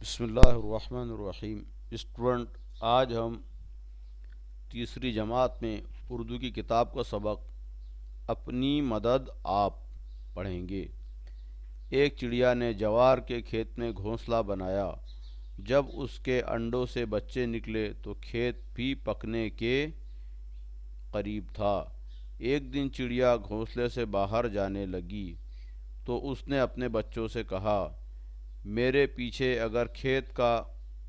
बिस्मिल्लाहिर्रहमानिर्रहीम। स्टूडेंट, आज हम तीसरी जमात में उर्दू की किताब का सबक अपनी मदद आप पढ़ेंगे। एक चिड़िया ने जवार के खेत में घोंसला बनाया। जब उसके अंडों से बच्चे निकले तो खेत भी पकने के करीब था। एक दिन चिड़िया घोंसले से बाहर जाने लगी तो उसने अपने बच्चों से कहा, मेरे पीछे अगर खेत का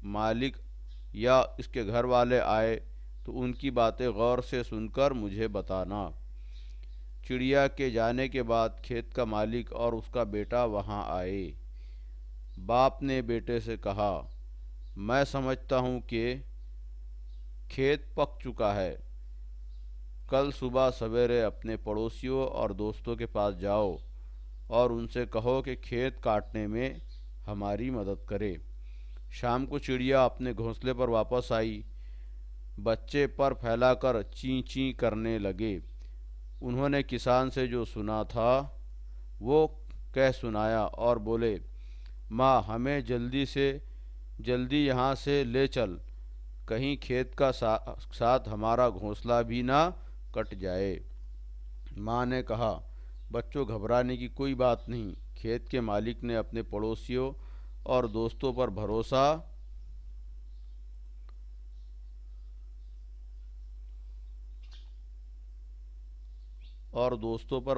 मालिक या इसके घर वाले आए तो उनकी बातें गौर से सुनकर मुझे बताना। चिड़िया के जाने के बाद खेत का मालिक और उसका बेटा वहां आए। बाप ने बेटे से कहा, मैं समझता हूँ कि खेत पक चुका है। कल सुबह सवेरे अपने पड़ोसियों और दोस्तों के पास जाओ और उनसे कहो कि खेत काटने में हमारी मदद करे। शाम को चिड़िया अपने घोंसले पर वापस आई। बच्चे पर फैलाकर चीं चीं करने लगे। उन्होंने किसान से जो सुना था वो कह सुनाया और बोले, माँ, हमें जल्दी से जल्दी यहाँ से ले चल, कहीं खेत का साथ हमारा घोंसला भी ना कट जाए। माँ ने कहा, बच्चों, घबराने की कोई बात नहीं। खेत के मालिक ने अपने पड़ोसियों और दोस्तों पर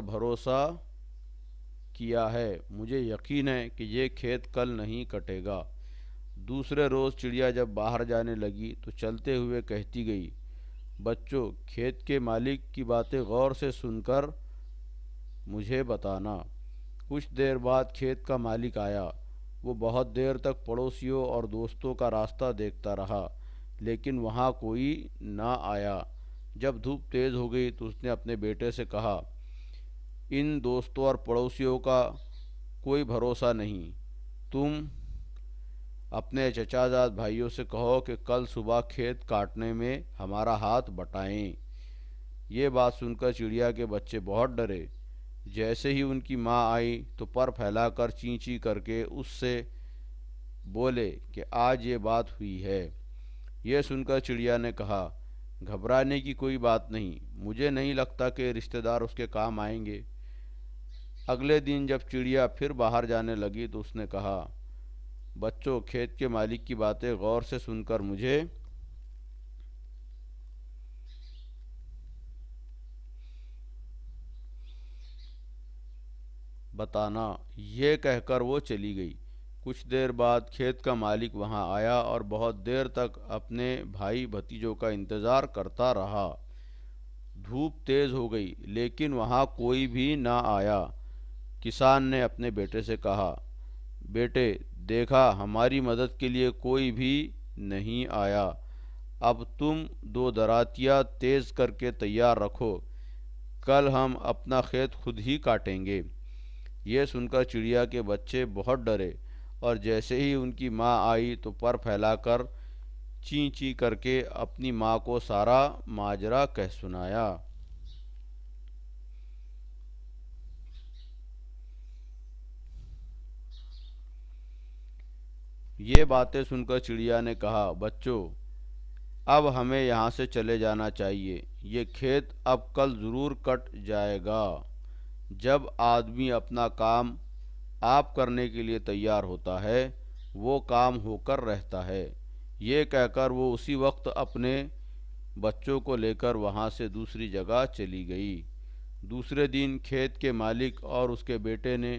भरोसा किया है। मुझे यकीन है कि ये खेत कल नहीं कटेगा। दूसरे रोज़ चिड़िया जब बाहर जाने लगी तो चलते हुए कहती गई, बच्चों, खेत के मालिक की बातें गौर से सुनकर मुझे बताना। कुछ देर बाद खेत का मालिक आया। वो बहुत देर तक पड़ोसियों और दोस्तों का रास्ता देखता रहा, लेकिन वहाँ कोई ना आया। जब धूप तेज़ हो गई तो उसने अपने बेटे से कहा, इन दोस्तों और पड़ोसियों का कोई भरोसा नहीं। तुम अपने चचाजाद भाइयों से कहो कि कल सुबह खेत काटने में हमारा हाथ बटाएं। ये बात सुनकर चिड़िया के बच्चे बहुत डरे। जैसे ही उनकी माँ आई तो पर फैलाकर चीं चीं करके उससे बोले कि आज ये बात हुई है। यह सुनकर चिड़िया ने कहा, घबराने की कोई बात नहीं, मुझे नहीं लगता कि रिश्तेदार उसके काम आएंगे। अगले दिन जब चिड़िया फिर बाहर जाने लगी तो उसने कहा, बच्चों, खेत के मालिक की बातें गौर से सुनकर मुझे बताना। ये कहकर वो चली गई। कुछ देर बाद खेत का मालिक वहां आया और बहुत देर तक अपने भाई भतीजों का इंतज़ार करता रहा। धूप तेज़ हो गई लेकिन वहां कोई भी ना आया। किसान ने अपने बेटे से कहा, बेटे, देखा, हमारी मदद के लिए कोई भी नहीं आया। अब तुम दो दरातियाँ तेज़ करके तैयार रखो, कल हम अपना खेत खुद ही काटेंगे। ये सुनकर चिड़िया के बच्चे बहुत डरे और जैसे ही उनकी माँ आई तो पर फैलाकर चीं चीं करके अपनी माँ को सारा माजरा कह सुनाया। ये बातें सुनकर चिड़िया ने कहा, बच्चों, अब हमें यहाँ से चले जाना चाहिए। ये खेत अब कल ज़रूर कट जाएगा। जब आदमी अपना काम आप करने के लिए तैयार होता है वो काम होकर रहता है। ये कहकर वो उसी वक्त अपने बच्चों को लेकर वहाँ से दूसरी जगह चली गई। दूसरे दिन खेत के मालिक और उसके बेटे ने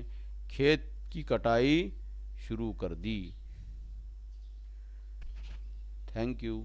खेत की कटाई शुरू कर दी। Thank you.